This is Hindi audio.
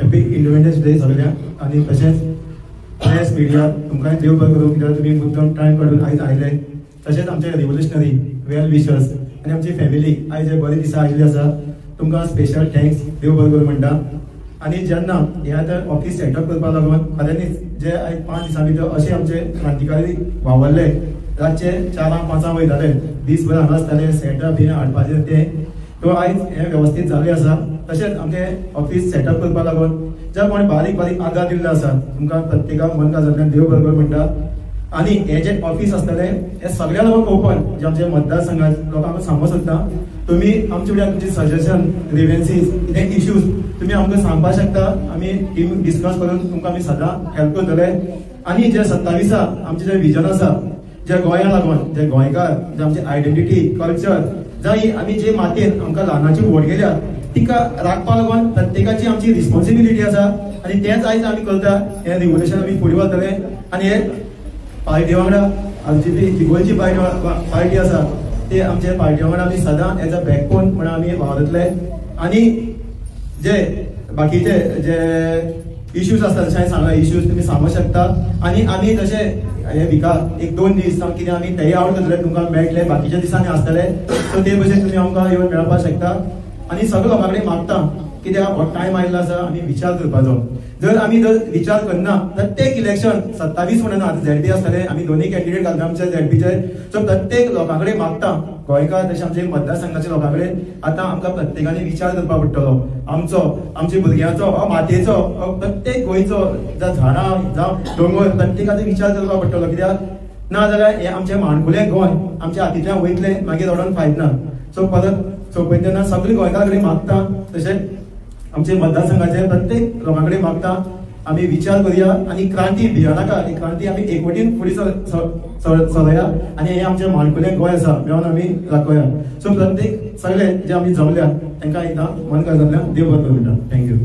हॅपी इंडिपेंडन्स डे सगळ्यांक. आणि तशेंच प्रेस मिडिया तुमकां देव बरें करूं, कित्याक तुमी मुद्दम टायम काडून आयज आयले. तशेंच आमचे रिव्होल्युशनरी वेल विशर्स आनी आमची फॅमिली आयज हे बरे दिसा आयिल्ली आसा. तुमकां स्पेशल थँक्स, देव बरें करूं म्हणटा. आणि जेन्ना हे आतां ऑफिस सेटअप करपा लागून खऱ्यांनीच जे आयज 5 दिसां भितर अशे आमचे क्रांतिकारी वावरले. रातचे 4-5 वयताले, दीसभर हांगा आसताले, सेटअप हे हाडपाचें तें तो आयज हे वेवस्थीत जाल्लें आसा. तशेंच आमचे ऑफिस सेटअप करपा लागून जे कोणी बारीक बारीक आदार दिल्ले आसा तुमकां प्रत्येकाक मनकाजांतल्यान देव बरें करूं म्हणटा. आणि हे जे ऑफिस आसतले हे सगळ्या लोकांक ओपन, जे आमचे मतदारसंघात लोकांक सांगूंक सोदता. तुमी आमचे कडेन तुमचे सजेशन, ग्रीवेन्सीस, कितें इश्यूज तुमी आमकां सांगपाक शकता. आमी टीम डिस्कस करून तुमकां आमी सदां हेल्प करतले. आणि जे 27 आमचे जे विजन आसा, जे गोंया लागून, जे गोंयकार, जे आमचे आयडेंटिटी, कल्चर, जाय आमी जे मातयेन आमकां ल्हानाची वोट गेल्या तिका राखपा लागून प्रत्येकाची आमची रिस्पॉन्सिबिलिटी आसा. आणि तेच आयज आमी करता. हे रिव्होल्युशन आमी फुडें व्हरतले. आणि हे पार्टी वांगडा आमची जी गोंयची पार्टी आसा ते आमचे पार्टी वांगडा आमी सदां एज अ बॅकबोन म्हणून आमी वावरतले. आणि जे बाकीचे जे इश्यूज आसता जशें हांवें सांगला, इश्यूज तुमी सांगूंक शकता. आणि आमी तशे हे विकाक 1-2 दीस कितें आमी टेक आवट करतले, तुमकां मेळटले, बाकीच्या दिसांनी आसतले. सो ते भशेन तुमी आमकां येवन मेळपाक शकता. आणि सगळे लोकां कडेन मागता कित्याक हो टायम आयिल्लो आसा आमी विचार करपाचो. जर आमी विचार करना प्रत्येक इलेक्शन 27 म्हणून आतां झेडपी आसतले, आमी दोनूय कॅन्डिडेट घालता आमच्या झेडपीचे. सो प्रत्येक लोकां कडेन मागता, गोंयकार तशें आमचे मतदारसंघाच्या लोकां कडेन आतां आमकां प्रत्येकाने विचार करपाक पडटलो. आमचो, आमच्या भुरग्यांचो, मातयेचो, प्रत्येक गोंयचो, जावं झाडां जावं दोंगर, प्रत्येकाचो विचार करपाक पडटलो. कित्याक ना जाल्यार हे आमचे माणकुलें गोंय आमच्या हातींतल्यान वयतले, मागीर रडोन फायद ना. सो परत सोंपयता तेन्ना सगळे गोंयकार कडेन मागता, तशें आमचे मतदारसंघाचे प्रत्येक लोकां कडेन मागता आमी विचार करुया. आणि क्रांती भियानाका, ही क्रांती आमी एकवटीन फुडें सरया. आणि हे आमचे माणकुलें गोंय आसा मेळोन आमी राखोया. सो प्रत्येक सगळे जे आमी जमल्या तांकां एकदां मनकाजांतल्यान देव बरें करूं म्हणटा. थँक्यू.